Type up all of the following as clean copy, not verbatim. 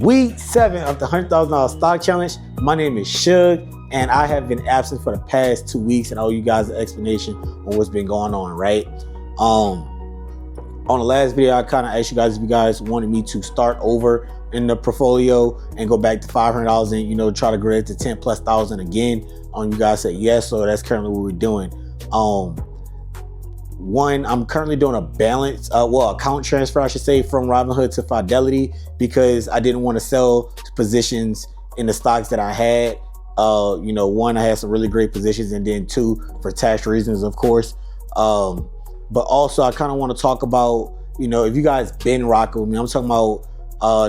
Week 7 of the $100,000 stock challenge. My name is Shug, and I have been absent for the past 2 weeks, and I owe you guys an explanation on what's been going on, right? On the last video, I kind of asked you guys if you guys wanted me to start over in the portfolio and go back to $500 and, try to grow it to 10 plus thousand again. You guys said yes, so that's currently what we're doing. One, I'm currently doing a balance, account transfer, I should say, from Robinhood to Fidelity because I didn't want to sell positions in the stocks that I had. One, I had some really great positions, and then two, for tax reasons, of course. But also, I kind of want to talk about, if you guys been rocking with me, I'm talking about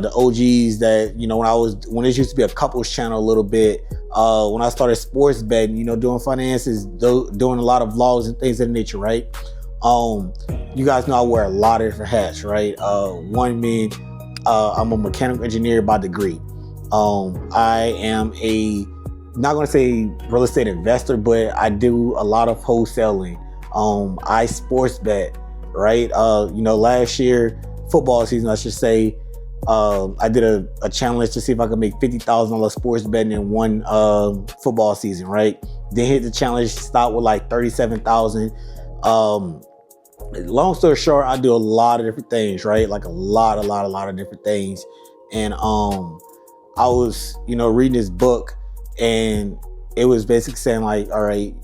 the OGs that, when this used to be a couples channel a little bit, when I started sports betting, doing finances, doing a lot of vlogs and things of that nature, right? You guys know I wear a lot of different hats, right? One being, I'm a mechanical engineer by degree. I am not going to say real estate investor, but I do a lot of wholesaling. I sports bet, right? Last year, football season, I should say, I did a challenge to see if I could make $50,000 sports betting in one football season, right? Then hit the challenge, stopped with like 37,000. Long story short, I do a lot of different things, right? Like a lot of different things. And I was, reading this book, and it was basically saying like, all right,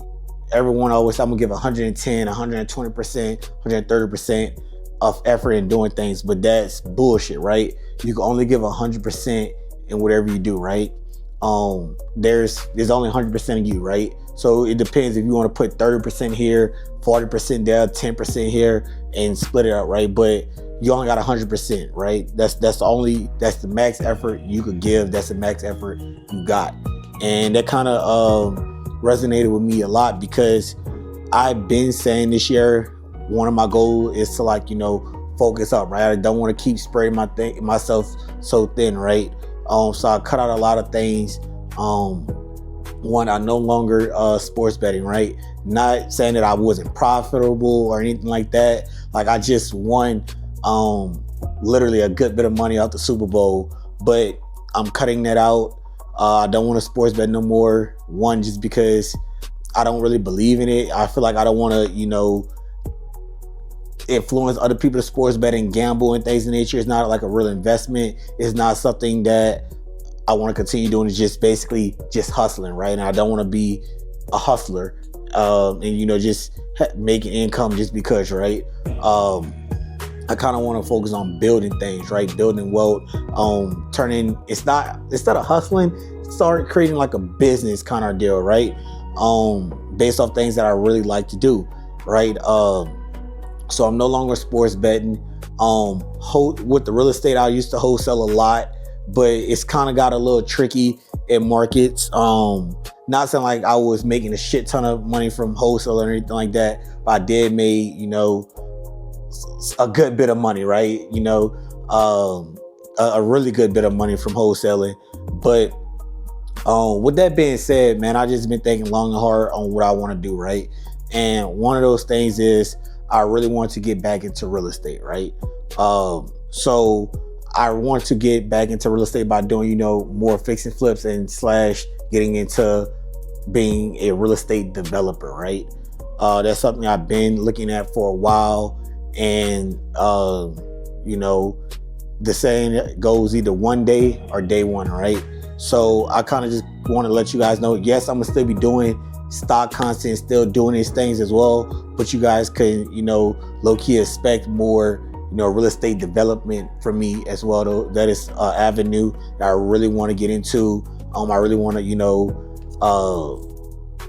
everyone always, I'm gonna give 110, 120%, 130% of effort in doing things, but that's bullshit, right? You can only give 100% in whatever you do, right? There's only 100% of you, right? So it depends if you want to put 30% here, 40% there, 10% here, and split it up, right? But you only got 100%, right? That's the max effort you could give. That's the max effort you got. And that kind of resonated with me a lot because I've been saying this year, one of my goals is to focus up, right? I don't want to keep spreading myself so thin, right? So I cut out a lot of things. One, I no longer sports betting, right? Not saying that I wasn't profitable or anything like that. Like I just won literally a good bit of money out the Super Bowl, but I'm cutting that out. I don't want to sports bet no more. One, just because I don't really believe in it. I feel like I don't want to, influence other people to sports bet and gamble and things of nature. It's not like a real investment. It's not something that I want to continue doing. It's just basically just hustling, right? And I don't want to be a hustler and just making income just because, right? I kind of want to focus on building things, right? Building wealth, instead of hustling, start creating like a business kind of deal, right? Based off things that I really like to do, right? So I'm no longer sports betting. With the real estate, I used to wholesale a lot, but it's kind of got a little tricky in markets. Not saying like I was making a shit ton of money from wholesale or anything like that, but I did make, a good bit of money, right? A really good bit of money from wholesaling. But with that being said, man, I just been thinking long and hard on what I want to do, right? And one of those things is I really want to get back into real estate, right? So I want to get back into real estate by doing, more fix and flips and / getting into being a real estate developer, right? That's something I've been looking at for a while. And, the saying goes either one day or day one, right? So I kind of just want to let you guys know, yes, I'm going to still be doing stock content, still doing these things as well, but you guys can, low-key expect more, real estate development from me as well, though. That is an avenue that I really want to get into. I really want to,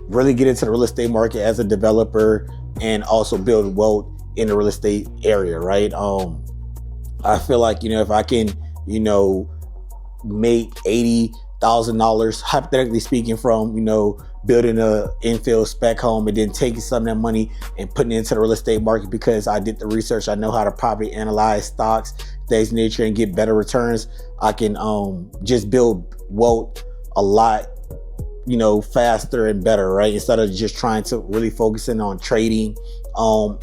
really get into the real estate market as a developer and also build wealth in the real estate area, right? I feel like, if I can, make $80,000, hypothetically speaking, from, building a infill spec home and then taking some of that money and putting it into the real estate market because I did the research. I know how to properly analyze stocks, things of nature, and get better returns. I can just build wealth a lot, faster and better, right? Instead of just trying to really focusing on trading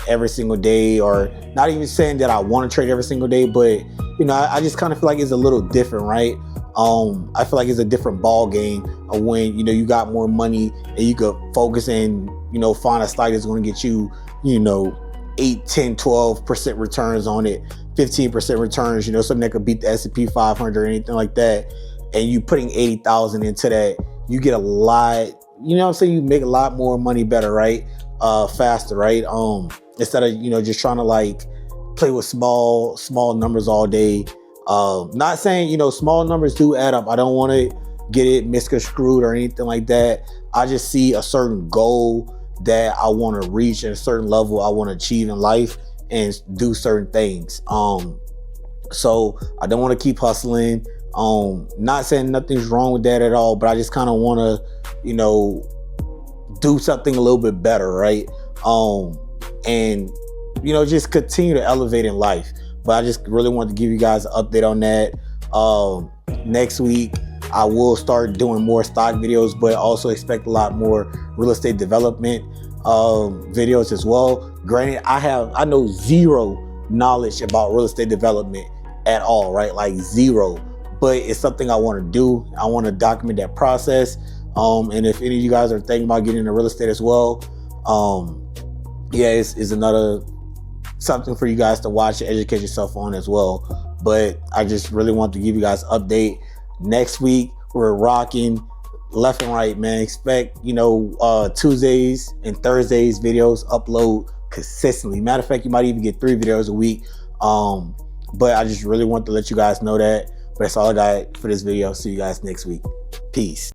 every single day, or not even saying that I want to trade every single day, but you know, I just kind of feel like it's a little different, right? I feel like it's a different ball game of when, you know, you got more money and you could focus and, you know, find a stock that's going to get you, you know, 8, 10, 12% returns on it, 15% returns, you know, something that could beat the S&P 500 or anything like that. And you putting 80,000 into that, you get a lot, you know what I'm saying? You make a lot more money better, right? Faster, right? Instead of, you know, just trying to like play with small numbers all day. Not saying, you know, small numbers do add up. I don't want to get it misconstrued or anything like that. I just see a certain goal that I want to reach at a certain level I want to achieve in life and do certain things. So I don't want to keep hustling. Not saying nothing's wrong with that at all, but I just kind of want to, you know, do something a little bit better, right? And you know, just continue to elevate in life. But I just really wanted to give you guys an update on that. Next week, I will start doing more stock videos, but also expect a lot more real estate development videos as well. Granted, I know zero knowledge about real estate development at all, right? Like zero. But it's something I want to do. I want to document that process. And if any of you guys are thinking about getting into real estate as well, yeah, it's another something for you guys to watch and educate yourself on as well. But I just really want to give you guys an update. Next week, we're rocking left and right, man. Expect, you know, Tuesdays and Thursdays videos upload consistently. Matter of fact, you might even get 3 videos a week. But I just really want to let you guys know that. But that's all I got for this video. See you guys next week. Peace.